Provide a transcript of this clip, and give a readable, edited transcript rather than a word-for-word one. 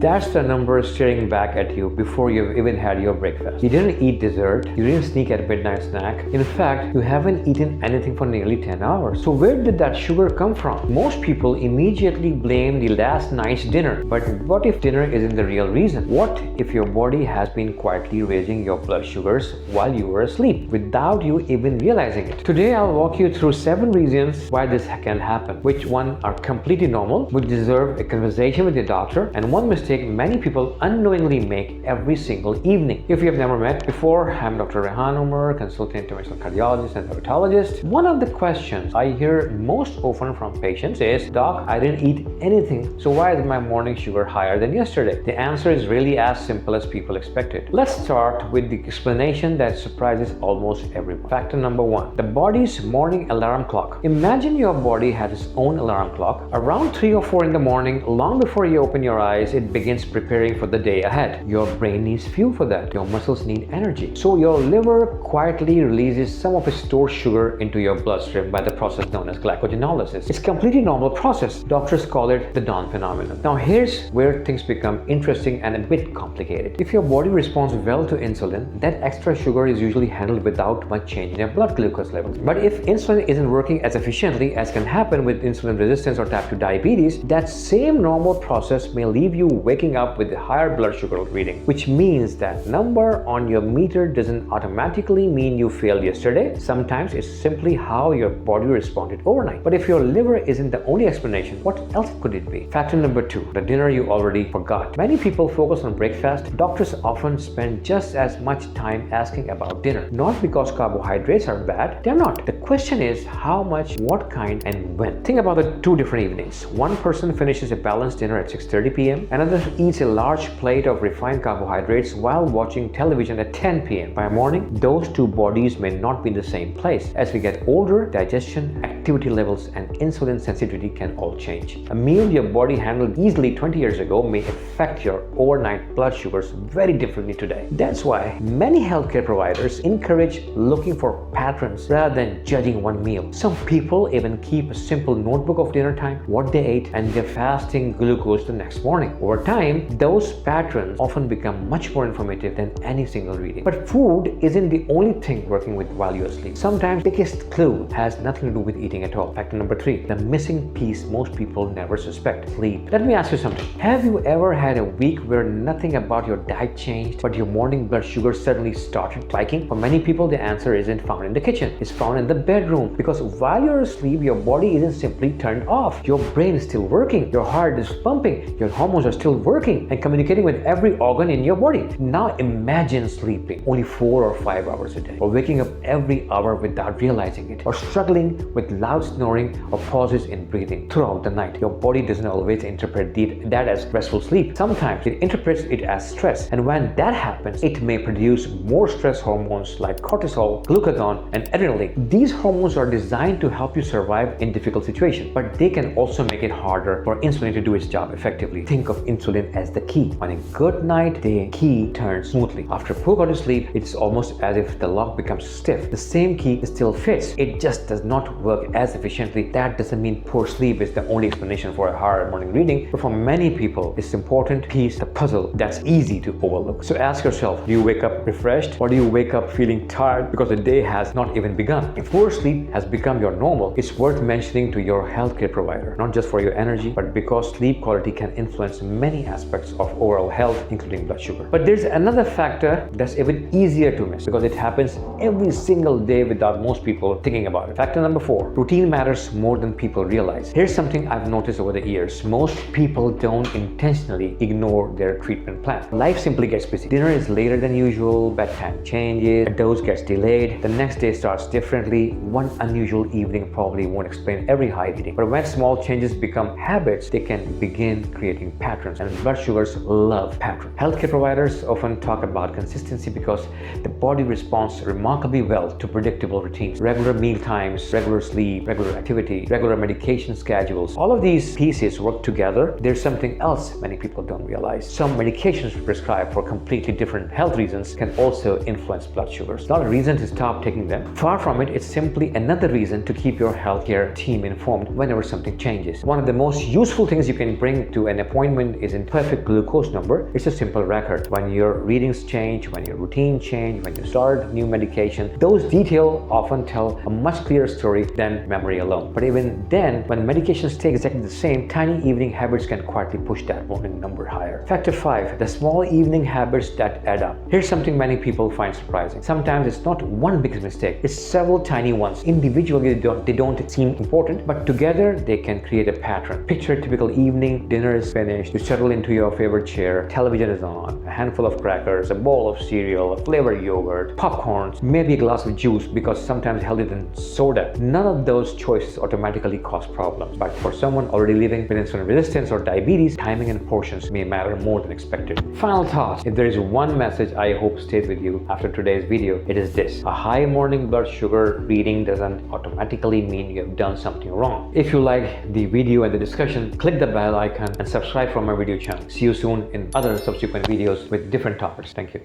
That's the number staring back at you before you've even had your breakfast. You didn't eat dessert, you didn't sneak at midnight snack. In fact, you haven't eaten anything for nearly 10 hours. So where did that sugar come from? Most people immediately blame the last night's dinner. But what if dinner isn't the real reason? What if your body has been quietly raising your blood sugars while you were asleep without you even realizing it? Today I'll walk you through 7 reasons why this can happen, which one are completely normal, which deserve a conversation with your doctor, and one mistake many people unknowingly make every single evening. If you have never met before, I'm Dr. Rehan Umar, consultant interventional cardiologist and diabetologist. One of the questions I hear most often from patients is, Doc, I didn't eat anything, so why is my morning sugar higher than yesterday? The answer is really as simple as people expected. Let's start with the explanation that surprises almost everyone. Factor number 1, the body's morning alarm clock. Imagine your body has its own alarm clock. Around 3 or 4 in the morning, long before you open your eyes, it begins preparing for the day ahead. Your brain needs fuel for that. Your muscles need energy. So your liver quietly releases some of its stored sugar into your bloodstream by the process known as glycogenolysis. It's a completely normal process. Doctors call it the dawn phenomenon. Now here's where things become interesting and a bit complicated. If your body responds well to insulin, that extra sugar is usually handled without much change in your blood glucose levels. But if insulin isn't working as efficiently as can happen with insulin resistance or type 2 diabetes, that same normal process may leave you waking up with a higher blood sugar reading, which means that number on your meter doesn't automatically mean you failed yesterday. Sometimes it's simply how your body responded overnight. But if your liver isn't the only explanation, what else could it be? Factor number 2, the dinner you already forgot. Many people focus on breakfast. Doctors often spend just as much time asking about dinner. Not because carbohydrates are bad, they're not. The question is how much, what kind, and when. Think about the 2 different evenings. One person finishes a balanced dinner at 6:30 p.m. Another eats a large plate of refined carbohydrates while watching television at 10 p.m. By morning, those 2 bodies may not be in the same place. As we get older, digestion, activity levels, and insulin sensitivity can all change. A meal your body handled easily 20 years ago may affect your overnight blood sugars very differently today. That's why many healthcare providers encourage looking for patterns rather than judging one meal. Some people even keep a simple notebook of dinner time, what they ate, and their fasting glucose the next morning. Over time, those patterns often become much more informative than any single reading. But food isn't the only thing working with while you're asleep. Sometimes the biggest clue has nothing to do with eating at all. Factor number 3, the missing piece most people never suspect: sleep. Let me ask you something. Have you ever had a week where nothing about your diet changed, but your morning blood sugar suddenly started spiking? For many people, the answer isn't found in the kitchen. It's found in the bedroom. Because while you're asleep, your body isn't simply turned off. Your brain is still working. Your heart is pumping. Your hormones are still working and communicating with every organ in your body. Now imagine sleeping only 4 or 5 hours a day, or waking up every hour without realizing it, or struggling with loud snoring or pauses in breathing throughout the night. Your body doesn't always interpret that as restful sleep. Sometimes it interprets it as stress, and when that happens, it may produce more stress hormones like cortisol, glucagon, and adrenaline. These hormones are designed to help you survive in difficult situations, but they can also make it harder for insulin to do its job effectively. Think of insulin as the key. On a good night, the key turns smoothly. After poor quality sleep, it's almost as if the lock becomes stiff. The same key still fits. It just does not work as efficiently. That doesn't mean poor sleep is the only explanation for a higher morning reading, but for many people, it's an important piece of the puzzle that's easy to overlook. So ask yourself, do you wake up refreshed, or do you wake up feeling tired because the day has not even begun? If poor sleep has become your normal, it's worth mentioning to your healthcare provider, not just for your energy, but because sleep quality can influence many aspects of overall health, including blood sugar. But there's another factor that's even easier to miss because it happens every single day without most people thinking about it. Factor number 4, routine matters more than people realize. Here's something I've noticed over the years. Most people don't intentionally ignore their treatment plan. Life simply gets busy. Dinner is later than usual, bedtime changes, a dose gets delayed, the next day starts differently. One unusual evening probably won't explain every high eating. But when small changes become habits, they can begin creating patterns, and blood sugars love patterns. Healthcare providers often talk about consistency because the body responds remarkably well to predictable routines. Regular meal times, regular sleep, regular activity, regular medication schedules. All of these pieces work together. There's something else many people don't realize. Some medications prescribed for completely different health reasons can also influence blood sugars. Not a reason to stop taking them. Far from it, it's simply another reason to keep your healthcare team informed whenever something changes. One of the most useful things you can bring to an appointment isn't perfect glucose number. It's a simple record. When your readings change, when your routine change, when you start new medication, those details often tell a much clearer story than memory alone. But even then, when medications stay exactly the same, tiny evening habits can quietly push that morning number higher. Factor 5. The small evening habits that add up. Here's something many people find surprising. Sometimes it's not one big mistake, it's several tiny ones. Individually, they don't seem important, but together they can create a pattern. Picture a typical evening, dinner is finished, you settle into your favorite chair, television is on, a handful of crackers, a bowl of cereal, a flavored yogurt, popcorns, maybe a glass of juice because sometimes healthier than soda. None of those choices automatically cause problems, but for someone already living with insulin resistance or diabetes, timing and portions may matter more than expected. Final thought: if there is one message I hope stays with you after today's video, it is this: a high morning blood sugar reading doesn't automatically mean you have done something wrong. If you like the video and the discussion, click the bell icon and subscribe for my video channel. See you soon in other subsequent videos with different topics. Thank you.